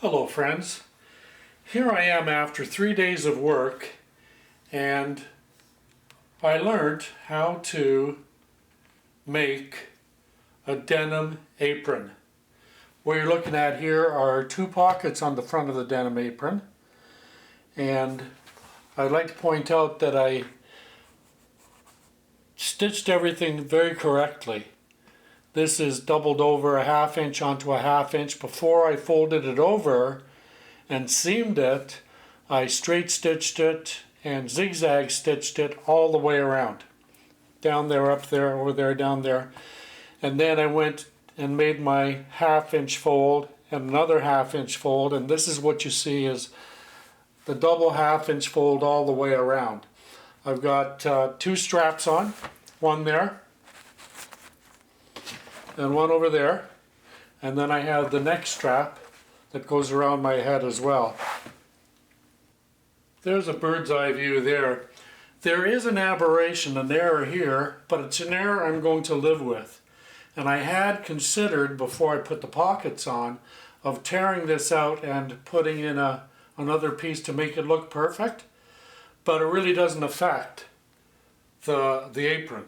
Hello friends, here I am after 3 days of work and I learned how to make a denim apron. What you're looking at here are two pockets on the front of the denim apron, and I'd like to point out that I stitched everything very correctly. This is doubled over a 1/2 inch onto a 1/2 inch. Before I folded it over and seamed it, I straight stitched it and zigzag stitched it all the way around. Down there, up there, over there, down there. And then I went and made my 1/2 inch fold and another 1/2 inch fold, and this is what you see is the double 1/2 inch fold all the way around. I've got two straps on, one there and one over there, and then I have the neck strap that goes around my head as well. There's a bird's eye view there. There is an aberration, an error here, but it's an error I'm going to live with. And I had considered, before I put the pockets on, of tearing this out and putting in another piece to make it look perfect, but it really doesn't affect the apron.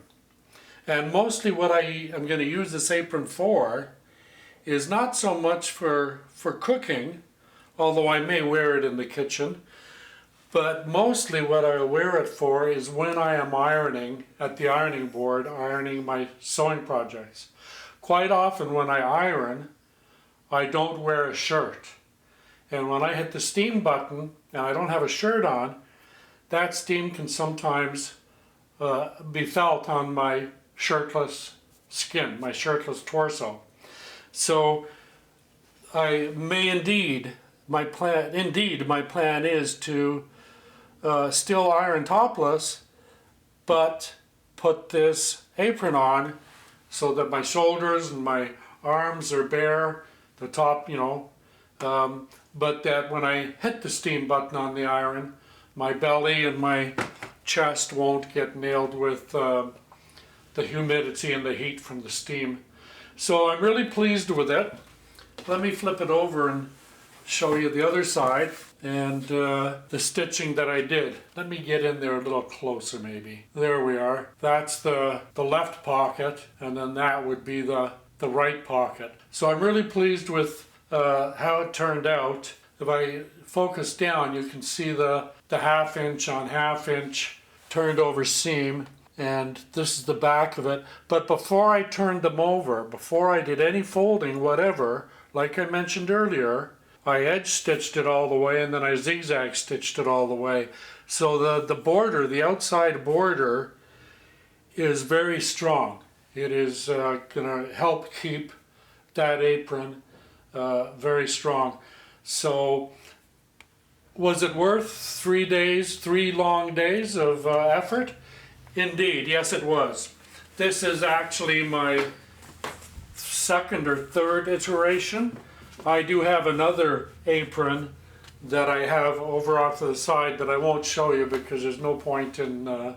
And mostly what I am going to use this apron for is not so much for cooking, although I may wear it in the kitchen, but mostly what I wear it for is when I am ironing at the ironing board, ironing my sewing projects. Quite often when I iron, I don't wear a shirt. And when I hit the steam button and I don't have a shirt on, that steam can sometimes be felt on my shirtless skin, my shirtless torso. So I may indeed, my plan is to still iron topless, but put this apron on so that my shoulders and my arms are bare, the top, but that when I hit the steam button on the iron, my belly and my chest won't get nailed with the humidity and the heat from the steam. So I'm really pleased with it. Let me flip it over and show you the other side and the stitching that I did. Let me get in there a little closer maybe. There we are. That's the left pocket, and then that would be the right pocket. So I'm really pleased with how it turned out. If I focus down, you can see the 1/2 inch on 1/2 inch turned over seam, and this is the back of it. But before I turned them over, before I did any folding, whatever, like I mentioned earlier, I edge stitched it all the way and then I zigzag stitched it all the way. So the border, the outside border, is very strong. It is going to help keep that apron very strong. So was it worth 3 days, 3 long days of effort? Indeed, yes it was. This is actually my second or third iteration. I do have another apron that I have over off to the side that I won't show you because there's no point in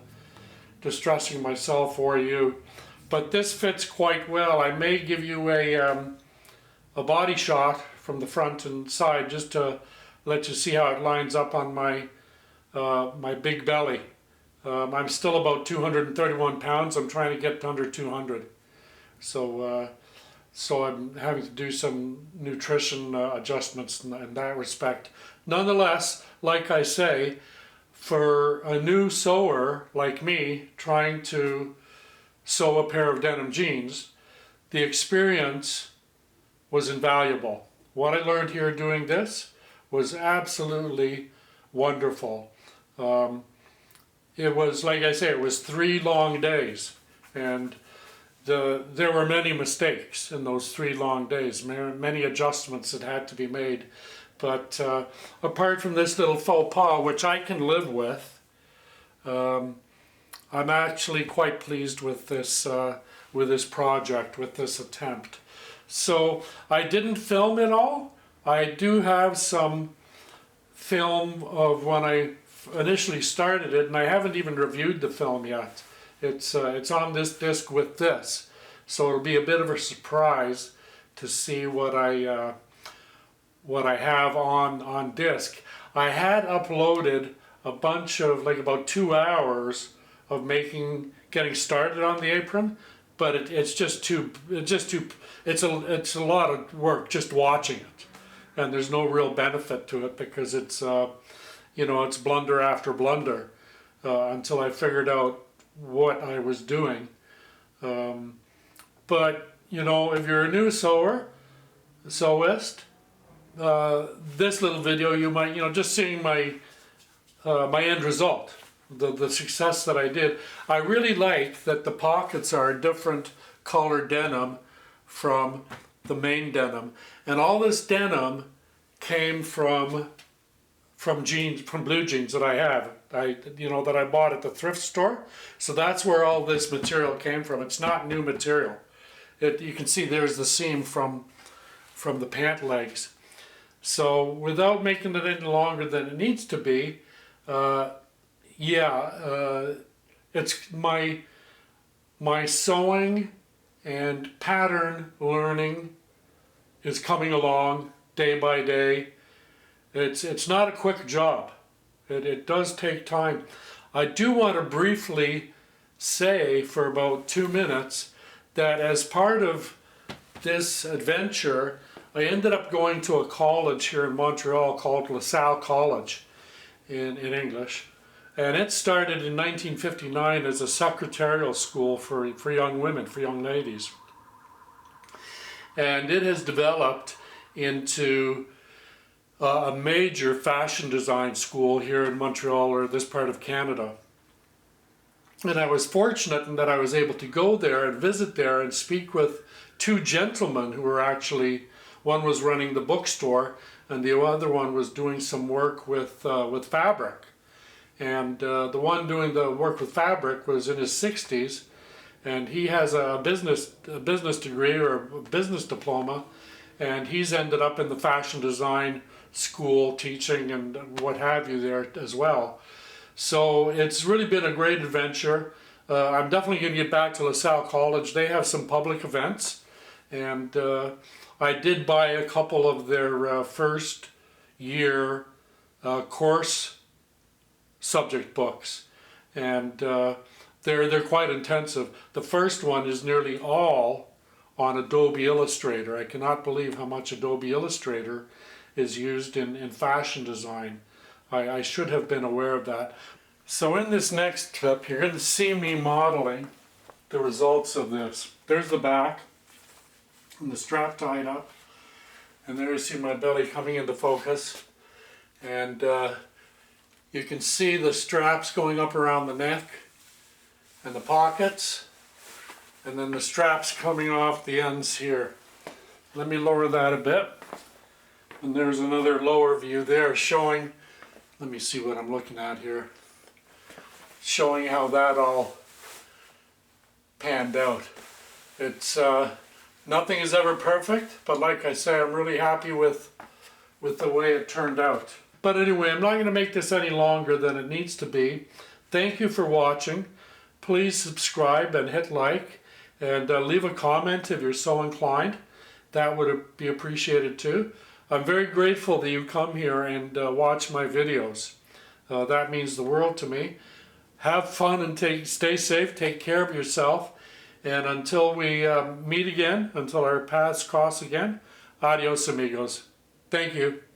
distressing myself or you. But this fits quite well. I may give you a body shot from the front and side just to let you see how it lines up on my my big belly. I'm still about 231 pounds. I'm trying to get under 200. So I'm having to do some nutrition adjustments in that respect. Nonetheless, like I say, for a new sewer like me trying to sew a pair of denim jeans, the experience was invaluable. What I learned here doing this was absolutely wonderful. It was, like I say, it was 3 long days, and there were many mistakes in those 3 long days, many adjustments that had to be made. But apart from this little faux pas, which I can live with, I'm actually quite pleased with this project, with this attempt. So I didn't film it all. I do have some film of when I initially started it, and I haven't even reviewed the film yet. It's on this disc with this, so it'll be a bit of a surprise to see what I what I have on disc. I had uploaded a bunch of, like, about 2 hours of getting started on the apron, but it's a lot of work just watching it, and there's no real benefit to it because it's it's blunder after blunder until I figured out what I was doing. But if you're a new sewist, this little video, you might, just seeing my end result, the success that I did. I really like that the pockets are a different color denim from the main denim, and all this denim came from jeans, from blue jeans that I have. That I bought at the thrift store. So that's where all this material came from. It's not new material. You can see there's the seam from the pant legs. So without making it any longer than it needs to be, it's my sewing and pattern learning is coming along day by day. It's not a quick job. It does take time. I do want to briefly say for about 2 minutes that as part of this adventure, I ended up going to a college here in Montreal called LaSalle College in English. And it started in 1959 as a secretarial school for young women, for young ladies. And it has developed into a major fashion design school here in Montreal, or this part of Canada. And I was fortunate in that I was able to go there and visit there and speak with 2 gentlemen who were actually, one was running the bookstore and the other one was doing some work with fabric. And the one doing the work with fabric was in his 60s, and he has a business degree or a business diploma, and he's ended up in the fashion design school teaching and what have you there as well. So it's really been a great adventure. I'm definitely going to get back to LaSalle College. They have some public events, and I did buy a couple of their first year course subject books, and they're quite intensive. The first one is nearly all on Adobe Illustrator. I cannot believe how much Adobe Illustrator is used in fashion design. I should have been aware of that. So in this next clip, you're going to see me modeling the results of this. There's the back, and the strap tied up, and there you see my belly coming into focus, and you can see the straps going up around the neck and the pockets, and then the straps coming off the ends here. Let me lower that a bit. And there's another lower view there showing, let me see what I'm looking at here, showing how that all panned out. It's nothing is ever perfect, but like I say, I'm really happy with the way it turned out. But anyway, I'm not going to make this any longer than it needs to be. Thank you for watching. Please subscribe and hit like, and leave a comment if you're so inclined. That would be appreciated too. I'm very grateful that you come here and watch my videos. That means the world to me. Have fun and stay safe, take care of yourself, and until we meet again, until our paths cross again, adios amigos. Thank you.